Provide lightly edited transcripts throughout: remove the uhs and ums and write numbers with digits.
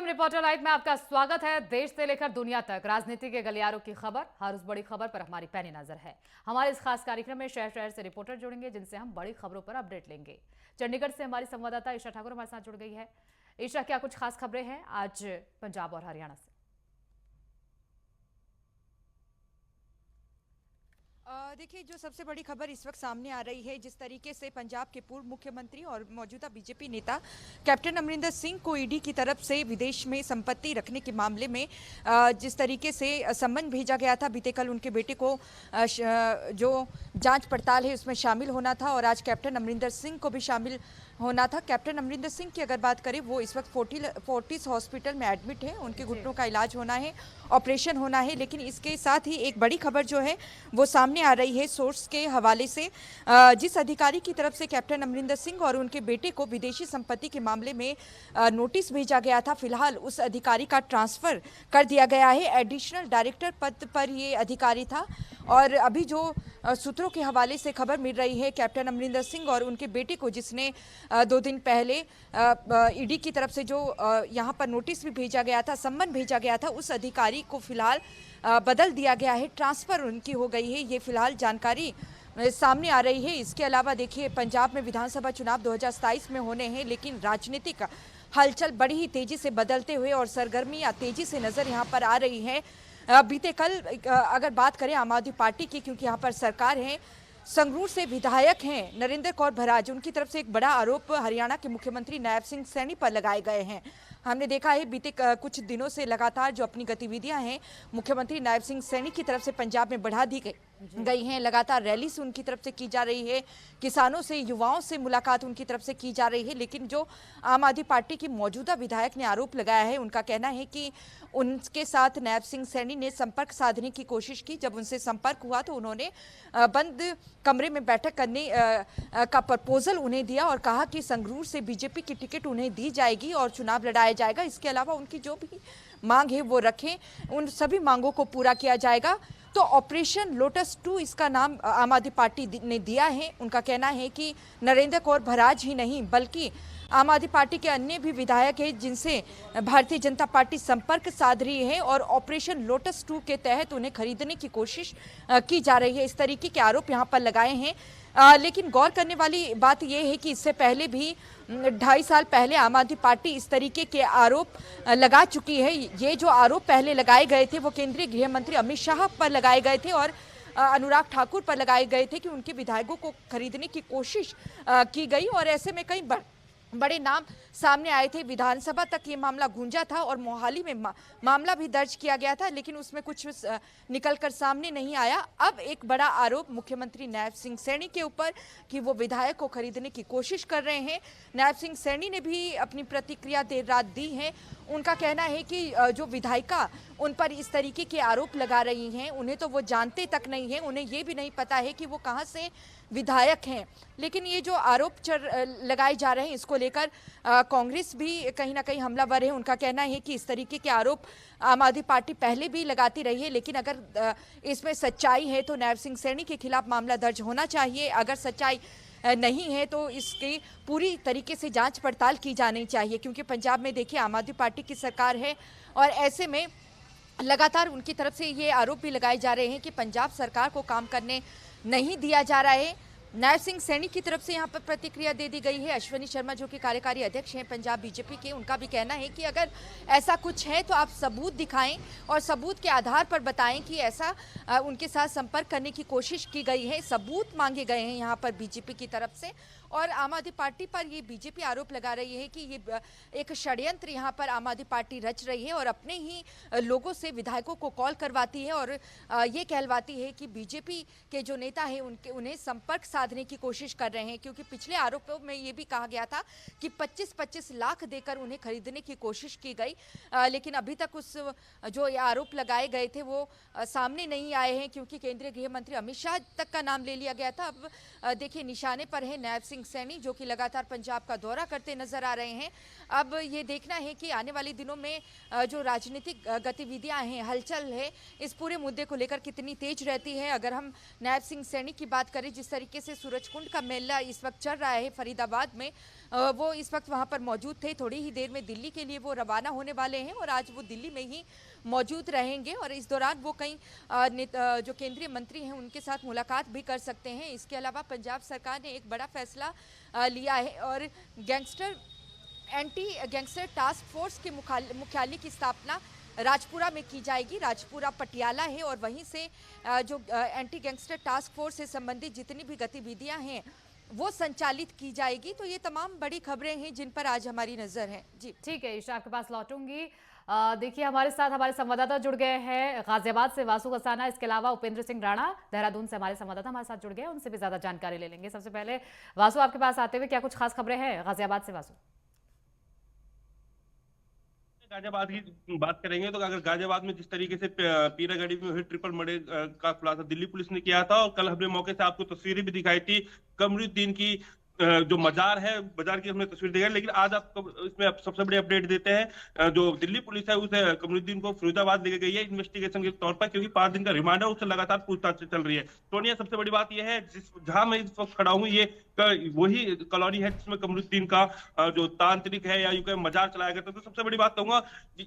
नमस्कार, reporter live में आपका स्वागत है। देश से लेकर दुनिया तक राजनीति के गलियारों की खबर, हर उस बड़ी खबर पर हमारी पैनी नजर है। हमारे इस खास कार्यक्रम में शहर शहर से रिपोर्टर जुड़ेंगे जिनसे हम बड़ी खबरों पर अपडेट लेंगे। चंडीगढ़ से हमारी संवाददाता ईशा ठाकुर हमारे साथ जुड़ गई है। ईशा, क्या कुछ खास खबरें हैं आज पंजाब और हरियाणा से? देखिए, जो सबसे बड़ी खबर इस वक्त सामने आ रही है, जिस तरीके से पंजाब के पूर्व मुख्यमंत्री और मौजूदा बीजेपी नेता कैप्टन अमरिंदर सिंह को ईडी की तरफ से विदेश में संपत्ति रखने के मामले में जिस तरीके से सम्मन भेजा गया था, बीते कल उनके बेटे को जो जांच पड़ताल है उसमें शामिल होना था और आज कैप्टन अमरिंदर सिंह को भी शामिल होना था। कैप्टन अमरिंदर सिंह की अगर बात करें, वो इस वक्त फोर्टिस हॉस्पिटल में एडमिट है, उनके घुटनों का इलाज होना है, ऑपरेशन होना है। लेकिन इसके साथ ही एक बड़ी खबर जो है वो सामने आ रही है सोर्स के हवाले से। जिस अधिकारी की तरफ से कैप्टन अमरिंदर सिंह और उनके बेटे को विदेशी संपत्ति के मामले में नोटिस भेजा गया था, फिलहाल उस अधिकारी का ट्रांसफर कर दिया गया है। एडिशनल डायरेक्टर पद पर ये अधिकारी था और अभी जो सूत्रों के हवाले से खबर मिल रही है, कैप्टन अमरिंदर सिंह और उनके बेटे को जिसने 2 दिन पहले ईडी की तरफ से जो यहाँ पर नोटिस भी भेजा गया था, सम्मन भेजा गया था, उस अधिकारी को फिलहाल बदल दिया गया है, ट्रांसफर उनकी हो गई है। ये फिलहाल जानकारी सामने आ रही है। इसके अलावा देखिए, पंजाब में विधानसभा चुनाव 2027 में होने हैं, लेकिन राजनीतिक हलचल बड़ी ही तेजी से बदलते हुए और सरगर्मियां तेजी से नजर यहाँ पर आ रही है। बीते कल अगर बात करें आम आदमी पार्टी की, क्योंकि यहाँ पर सरकार है, संगरूर से विधायक हैं नरेंद्र कौर बराज, उनकी तरफ से एक बड़ा आरोप हरियाणा के मुख्यमंत्री नायब सिंह सैनी पर लगाए गए हैं। हमने देखा है बीते कुछ दिनों से लगातार जो अपनी गतिविधियां हैं मुख्यमंत्री नायब सिंह सैनी की तरफ से पंजाब में बढ़ा दी गई हैं। लगातार रैली से उनकी तरफ से की जा रही है, किसानों से, युवाओं से मुलाकात उनकी तरफ से की जा रही है। लेकिन जो आम आदमी पार्टी की मौजूदा विधायक ने आरोप लगाया है, उनका कहना है कि उनके साथ नायब सिंह सैनी ने संपर्क साधने की कोशिश की। जब उनसे संपर्क हुआ तो उन्होंने बंद कमरे में बैठक करने का प्रपोजल उन्हें दिया और कहा कि संगरूर से बीजेपी की टिकट उन्हें दी जाएगी और चुनाव लड़ाया जाएगा। इसके अलावा उनकी जो भी मांग है वो रखें, उन सभी मांगों को पूरा किया जाएगा। तो ऑपरेशन लोटस 2 इसका नाम आम आदमी पार्टी ने दिया है। उनका कहना है कि नरेंद्र कौर बराज ही नहीं बल्कि आम आदमी पार्टी के अन्य भी विधायक हैं जिनसे भारतीय जनता पार्टी संपर्क साध रही है और ऑपरेशन लोटस 2 के तहत उन्हें खरीदने की कोशिश की जा रही है। इस तरीके के आरोप यहाँ पर लगाए हैं। लेकिन गौर करने वाली बात यह है कि इससे पहले भी 2.5 साल पहले आम आदमी पार्टी इस तरीके के आरोप लगा चुकी है। ये जो आरोप पहले लगाए गए थे वो केंद्रीय गृह मंत्री अमित शाह पर लगाए गए थे और अनुराग ठाकुर पर लगाए गए थे कि उनके विधायकों को खरीदने की कोशिश की गई और ऐसे में कई बड़े नाम सामने आए थे। विधानसभा तक ये मामला गूंजा था और मोहाली में मामला भी दर्ज किया गया था, लेकिन उसमें कुछ निकलकर सामने नहीं आया। अब एक बड़ा आरोप मुख्यमंत्री नायब सिंह सैनी के ऊपर कि वो विधायक को खरीदने की कोशिश कर रहे हैं। नायब सिंह सैनी ने भी अपनी प्रतिक्रिया देर रात दी है। उनका कहना है कि जो विधायिका उन पर इस तरीके के आरोप लगा रही हैं, उन्हें तो वो जानते तक नहीं हैं, उन्हें ये भी नहीं पता है कि वो कहाँ से विधायक हैं। लेकिन ये जो आरोप लगाए जा रहे हैं, इसको लेकर कांग्रेस भी कहीं ना कहीं हमलावर है। उनका कहना है कि इस तरीके के आरोप आम आदमी पार्टी पहले भी लगाती रही है, लेकिन अगर इसमें सच्चाई है तो नायब सिंह सैनी के खिलाफ मामला दर्ज होना चाहिए। अगर सच्चाई नहीं है तो इसकी पूरी तरीके से जांच पड़ताल की जानी चाहिए, क्योंकि पंजाब में देखिए आम आदमी पार्टी की सरकार है और ऐसे में लगातार उनकी तरफ से ये आरोप भी लगाए जा रहे हैं कि पंजाब सरकार को काम करने नहीं दिया जा रहा है। नायब सिंह सैनी की तरफ से यहाँ पर प्रतिक्रिया दे दी गई है। अश्विनी शर्मा जो कि कार्यकारी अध्यक्ष हैं पंजाब बीजेपी के, उनका भी कहना है कि अगर ऐसा कुछ है तो आप सबूत दिखाएं और सबूत के आधार पर बताएं कि ऐसा उनके साथ संपर्क करने की कोशिश की गई है। सबूत मांगे गए हैं यहाँ पर बीजेपी की तरफ से और आम आदमी पार्टी पर ये बीजेपी आरोप लगा रही है कि ये एक षड्यंत्र यहाँ पर आम आदमी पार्टी रच रही है और अपने ही लोगों से विधायकों को कॉल करवाती है और ये कहलवाती है कि बीजेपी के जो नेता हैं उन्हें संपर्क साधने की कोशिश कर रहे हैं, क्योंकि पिछले आरोपों में ये भी कहा गया था कि 25-25 लाख देकर उन्हें खरीदने की कोशिश की गई। लेकिन अभी तक उस जो ये आरोप लगाए गए थे वो सामने नहीं आए हैं, क्योंकि केंद्रीय गृह मंत्री अमित शाह तक का नाम ले लिया गया था। अब देखिए, निशाने पर है नायब सिंह सैनी जो कि लगातार पंजाब का दौरा करते नजर आ रहे हैं। अब ये देखना है कि आने वाले दिनों में जो राजनीतिक गतिविधियां हैं, हलचल है, इस पूरे मुद्दे को लेकर कितनी तेज रहती है। अगर हम नायब सिंह सैनी की बात करें, जिस तरीके से सूरजकुंड का मेला इस वक्त चल रहा है फरीदाबाद में, वो इस वक्त वहां पर मौजूद थे। थोड़ी ही देर में दिल्ली के लिए वो रवाना होने वाले हैं और आज वो दिल्ली में ही मौजूद रहेंगे और इस दौरान वो कई जो केंद्रीय मंत्री हैं उनके साथ मुलाकात भी कर सकते हैं। इसके अलावा पंजाब सरकार ने एक बड़ा फैसला लिया है और एंटी गैंगस्टर टास्क फोर्स के मुख्यालय की स्थापना राजपुरा में की जाएगी। राजपुरा पटियाला है और वहीं से जो एंटी गैंगस्टर टास्क फोर्स से संबंधित जितनी भी गतिविधियां हैं वो संचालित की जाएगी। तो ये तमाम बड़ी खबरें हैं जिन पर आज हमारी नजर है। जी ठीक है ईशा, आपके पास लौटूंगी। देखिए हमारे साथ हमारे संवाददाता जुड़ गए हैं गाजियाबाद से वासु कसाना, इसके अलावा उपेंद्र सिंह राणा देहरादून से हमारे संवाददाता हमारे साथ जुड़ गए हैं, उनसे भी ज्यादा जानकारी ले लेंगे। सबसे पहले वासु, आपके पास आते हुए क्या कुछ खास खबरें हैं गाजियाबाद से? वासु, गाजियाबाद की बात करेंगे तो अगर गाजियाबाद में जिस तरीके से पीरागढ़ी में हुए ट्रिपल मर्डर का खुलासा दिल्ली पुलिस ने किया था और कल हमने मौके से आपको तस्वीरें भी दिखाई थी कमरुद्दीन की जो मजार है, बाजार की हमने तस्वीर दिखाई, लेकिन आज आपको इसमें सबसे बड़ी अपडेट देते हैं। जो दिल्ली पुलिस है उसे कमरुद्दीन को फरीदाबाद लेके गई है इन्वेस्टिगेशन के तौर पर, क्योंकि 5 दिन का रिमांड है, उससे लगातार पूछताछ चल रही है। सोनिया, सबसे बड़ी बात यह है जहां मैं इस वक्त खड़ा हूँ ये वही कॉलोनी है जिसमें कमरुद्दीन का जो तांत्रिक है या यूं कहें मजार चलाया करता। तो सबसे बड़ी बात कहूंगा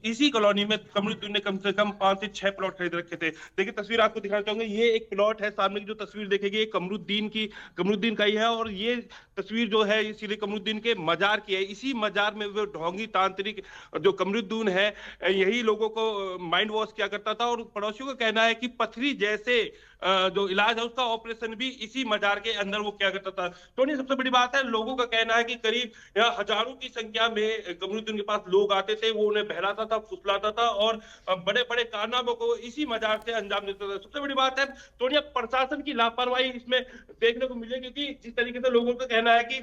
इसी कॉलोनी में कमरुद्दीन ने कम से कम 5 से 6 प्लॉट खरीद रखे थे। देखिए तस्वीर आपको दिखाना चाहूंगा, ये एक प्लॉट है, सामने की जो तस्वीर देखेगी ये कमरुद्दीन का ही है और ये तस्वीर जो है सीधे कमरुद्दीन के मजार की है। इसी मजार में वो ढोंगी तांत्रिक जो कमरुद्दीन है यही लोगों को माइंड वॉश किया करता था और पड़ोसियों का कहना है कि पथरी जैसे जो इलाज है उसका ऑपरेशन भी इसी मजार के अंदर वो किया करता था। तो नहीं, सबसे बड़ी बात है लोगों का कहना है कि करीब हजारों की संख्या में कमरुद्दीन के पास लोग आते थे, वो उन्हें बहलाता था, फुसलाता था और बड़े बड़े कारनामों को इसी मजार से अंजाम देता था। सबसे बड़ी बात है तो प्रशासन की लापरवाही इसमें देखने को मिले, क्योंकि जिस तरीके से लोगों का कहना है कि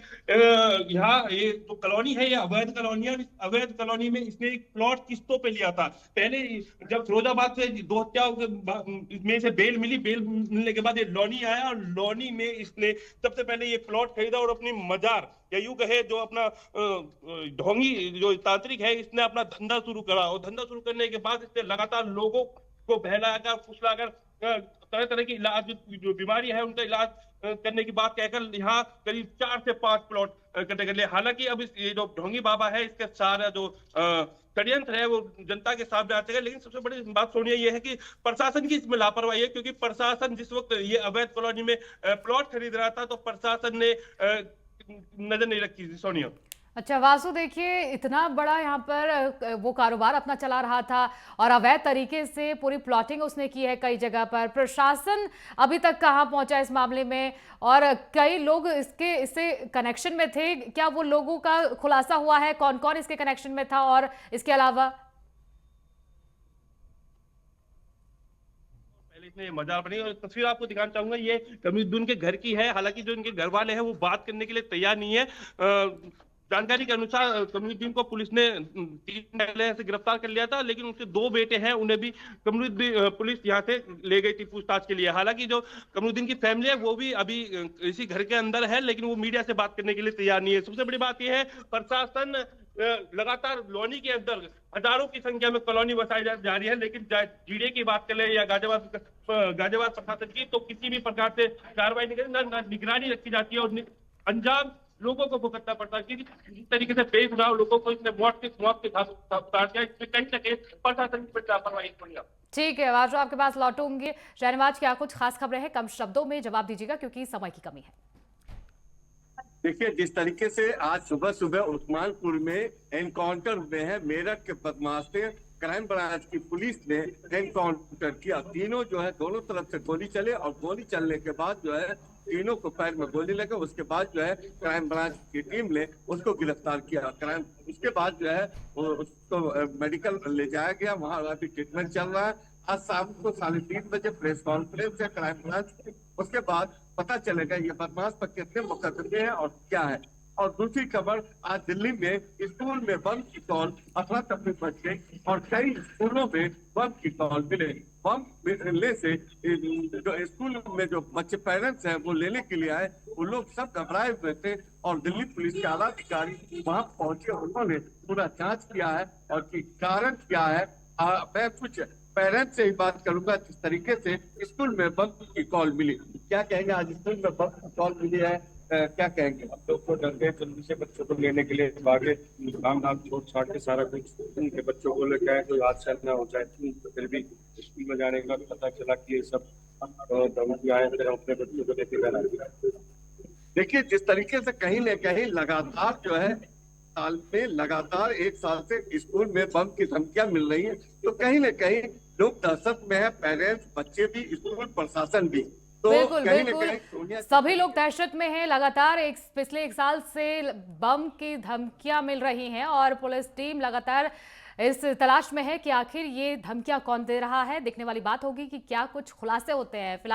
यहाँ ये जो कॉलोनी है ये अवैध कॉलोनी है, अवैध कॉलोनी में इसने एक प्लॉट किस्तों पे लिया था। पहले जब फिरोजाबाद से 2 हत्याओं में से बेल मिलने के बाद ये लौनी आया और लौनी में इसने सबसे पहले ये प्लॉट खरीदा और अपनी मजार या यूं कहे जो अपना ढोंगी जो तांत्रिक है इसने अपना धंधा शुरू करा और धंधा शुरू करने के बाद इसने लगातार लोगों को बहलाकर फुसलाकर तरह तरह की इलाज जो बीमारी है उनका इलाज करने की बात कहकर यहाँ करीब 4 से 5 प्लॉट करने के लिए। हालांकि अब ये जो ढोंगी बाबा है इसके सारा जो षड्यंत्र है वो जनता के सामने आते हैं, लेकिन सबसे बड़ी बात सोनिया ये है कि प्रशासन की इसमें लापरवाही है, क्योंकि प्रशासन जिस वक्त ये अवैध कॉलोनी में प्लॉट खरीद रहा था तो प्रशासन ने नजर नहीं रखी थी। सोनिया, अच्छा वासु, देखिए इतना बड़ा यहाँ पर वो कारोबार अपना चला रहा था और अवैध तरीके से पूरी प्लॉटिंग उसने की है कई जगह पर। प्रशासन अभी तक कहाँ पहुंचा इस मामले में और कई लोग इससे कनेक्शन में थे, क्या वो लोगों का खुलासा हुआ है कौन कौन इसके कनेक्शन में था? और इसके अलावा इसने मजार बनी और तस्वीर आपको दिखाना चाहूंगा ये कमरुद्दीन के घर की है। हालांकि जो इनके घर वाले हैं वो बात करने के लिए तैयार नहीं है। जानकारी के अनुसार कमरुद्दीन को पुलिस ने 3 पहले से गिरफ्तार कर लिया था, लेकिन उसके 2 बेटे हैं उन्हें भी कमरुद्दीन पुलिस यहाँ से ले गई थी पूछताछ के लिए। हालांकि जो कमरुद्दीन की फैमिली है वो भी अभी इसी घर के अंदर है, लेकिन वो मीडिया से बात करने के लिए तैयार नहीं है। सबसे बड़ी बात यह है प्रशासन लगातार लौनी के अंदर हजारों की संख्या में कॉलोनी बसाई जा रही है, लेकिन जीडे की बात करें या गाजियाबाद प्रशासन की तो किसी भी प्रकार से कार्रवाई नहीं करती, ना निगरानी रखी जाती है और अंजाम लोगों को भुगतना पड़ता है। क्योंकि जिस तरीके से बेगुनाह लोगों को इसने मौत के घाट उतार दिया, इसमें कहीं ना कहीं प्रशासन की लापरवाही पड़ी। ठीक है वासु, आपके पास लौटूंगी। शहनवाज, क्या कुछ खास खबरें हैं? कम शब्दों में जवाब दीजिएगा क्योंकि समय की कमी है। देखिए, जिस तरीके से आज सुबह सुबह उस्मानपुर में एनकाउंटर हुए हैं, मेरठ के बदमाश से क्राइम ब्रांच की पुलिस ने एनकाउंटर किया। तीनों जो है दोनों तरफ से गोली चले और गोली चलने के बाद जो है तीनों को पैर में गोली लगे। उसके बाद जो है क्राइम ब्रांच की टीम ने उसको गिरफ्तार किया। उसके बाद जो है उसको मेडिकल ले जाया गया, वहां अभी ट्रीटमेंट चल रहा है। आज शाम को 3:30 बजे प्रेस कॉन्फ्रेंस है क्राइम ब्रांच। उसके बाद पता चलेगा ये बदमाश पर कितने मुकदमे हैं और क्या है। और दूसरी खबर, आज दिल्ली में स्कूल में बम की कॉल, अफरा तफरी मच गई और कई स्कूलों में बम की कॉल मिले। बम मिलने से जो स्कूल में जो बच्चे पेरेंट्स हैं वो लेने के लिए आए, वो लोग सब घबराए हुए थे और दिल्ली पुलिस के आला अधिकारी वहां पहुंचे। उन्होंने पूरा जांच किया है और कि कारण क्या है। मैं कुछ पेरेंट्स से ही बात करूंगा जिस तरीके से स्कूल में बम की कॉल मिली। क्या कहेंगे, आज स्कूल में बम की कॉल मिली है, क्या कहेंगे? अब लोग तो डरते हैं जल्दी से बच्चों को लेने के लिए भागे, काम धाम छोड़ छाड़ के सारा कुछ उनके बच्चों को लेकर आए, कोई हादसा न हो जाए। तो फिर भी स्कूल में जाने का पता चला कि ये सब धमकी आए, फिर हम अपने बच्चों को लेके घर आए। देखिए, जिस तरीके से कहीं न कहीं लगातार जो है साल में लगातार एक साल से स्कूल में बम की धमकियां मिल रही है, तो कहीं न कहीं लोग दहशत में है, पेरेंट्स, बच्चे भी, स्कूल प्रशासन भी। तो बिल्कुल कहीं न बिल्कुल कहीं सोनिया सभी लोग दहशत में हैं। लगातार पिछले एक साल से बम की धमकियां मिल रही हैं और पुलिस टीम लगातार इस तलाश में है कि आखिर ये धमकियां कौन दे रहा है। देखने वाली बात होगी कि क्या कुछ खुलासे होते हैं। फिलहाल